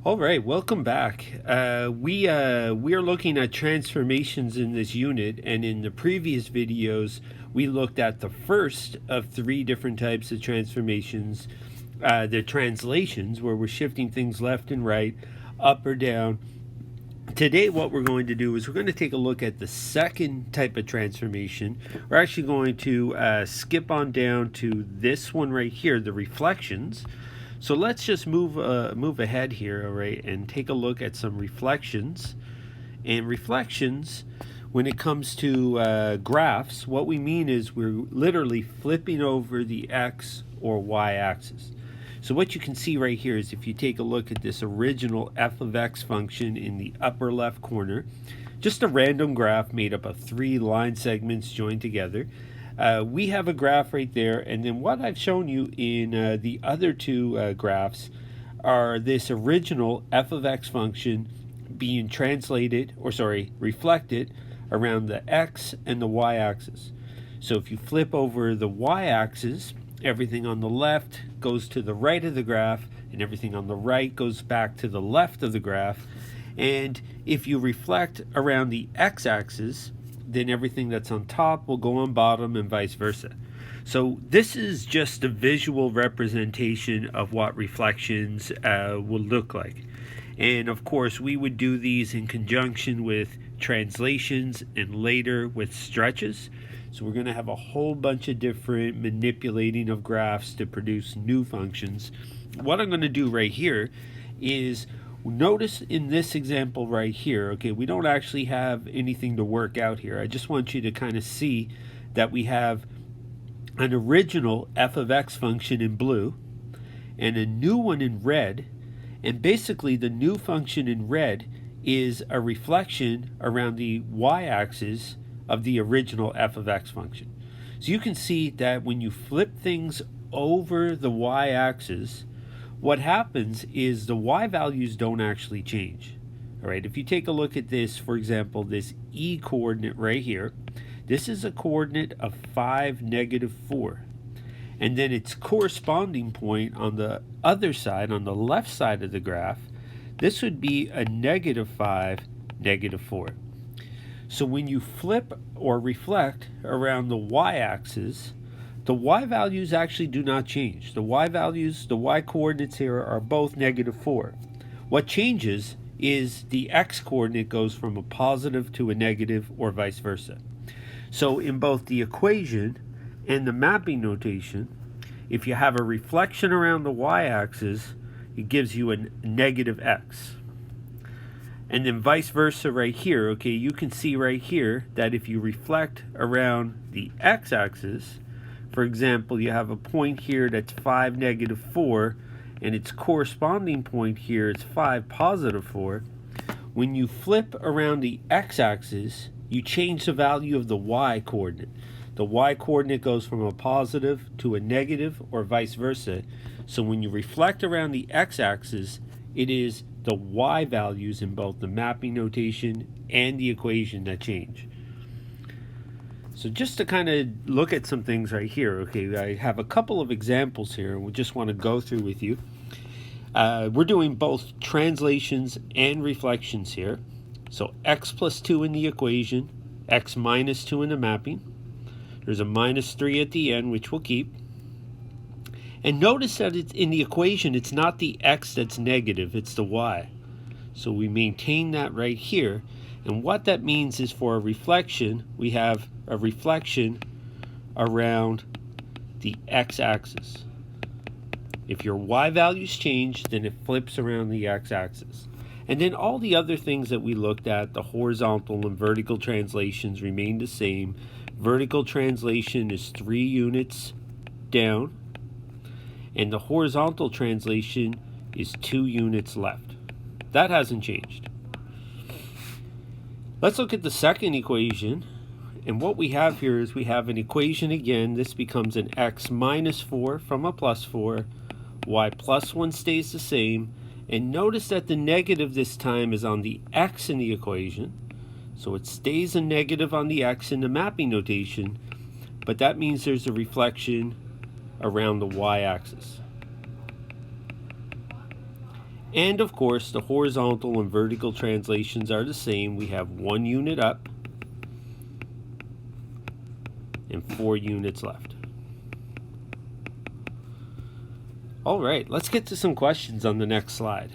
All right, welcome back. We are looking at transformations in this unit, and in the previous videos, we looked at the first of three different types of transformations, the translations, where we're shifting things left and right, up or down. Today, what we're going to do is we're going to take a look at the second type of transformation. We're actually going to skip on down to this one right here, the reflections. So let's just move ahead here, all right, and take a look at some reflections. And reflections, when it comes to graphs, what we mean is we're literally flipping over the x or y axis. So what you can see right here is if you take a look at this original f of x function in the upper left corner, just a random graph made up of 3 line segments joined together. We have a graph right there, and then what I've shown you in the other two graphs are this original f of x function being reflected around the x and the y axis. So if you flip over the y axis, everything on the left goes to the right of the graph, and everything on the right goes back to the left of the graph. And if you reflect around the x-axis, then everything that's on top will go on bottom and vice versa. So this is just a visual representation of what reflections will look like. And of course, we would do these in conjunction with translations and later with stretches. So we're going to have a whole bunch of different manipulating of graphs to produce new functions. What I'm going to do right here is notice in this example right here, okay, we don't actually have anything to work out here. I just want you to kind of see that we have an original f of x function in blue and a new one in red, and basically the new function in red is a reflection around the y-axis of the original f of x function. So you can see that when you flip things over the y-axis, what happens is the y values don't actually change. All right, if you take a look at this, for example, this e coordinate right here, this is a coordinate of 5, -4. And then its corresponding point on the other side, on the left side of the graph, this would be a -5, -4. So when you flip or reflect around the y-axis, the y values actually do not change. The y values, the y coordinates here are both -4. What changes is the x coordinate goes from a positive to a negative or vice versa. So in both the equation and the mapping notation, if you have a reflection around the y-axis, it gives you a -x. And then vice versa right here, okay, you can see right here that if you reflect around the x-axis, for example, you have a point here that's 5, -4, and its corresponding point here is 5, +4. When you flip around the x-axis, you change the value of the y coordinate. The y coordinate goes from a positive to a negative or vice versa. So when you reflect around the x-axis, it is the y values in both the mapping notation and the equation that change. So just to kind of look at some things right here, okay, I have a couple of examples here, and we just want to go through with you. We're doing both translations and reflections here. So x plus 2 in the equation, x minus 2 in the mapping. There's a -3 at the end, which we'll keep. And notice that it's in the equation, it's not the x that's negative, it's the y. So we maintain that right here. And what that means is for a reflection, we have a reflection around the x-axis. If your y values change, then it flips around the x-axis. And then all the other things that we looked at, the horizontal and vertical translations, remain the same. Vertical translation is 3 units down, and the horizontal translation is 2 units left. That hasn't changed. Let's look at the second equation. And what we have here is we have an equation again. This becomes an x -4 from a +4. Y +1 stays the same. And notice that the negative this time is on the x in the equation. So it stays a negative on the x in the mapping notation. But that means there's a reflection around the y-axis. And of course, the horizontal and vertical translations are the same. We have 1 unit up and 4 units left. All right, let's get to some questions on the next slide.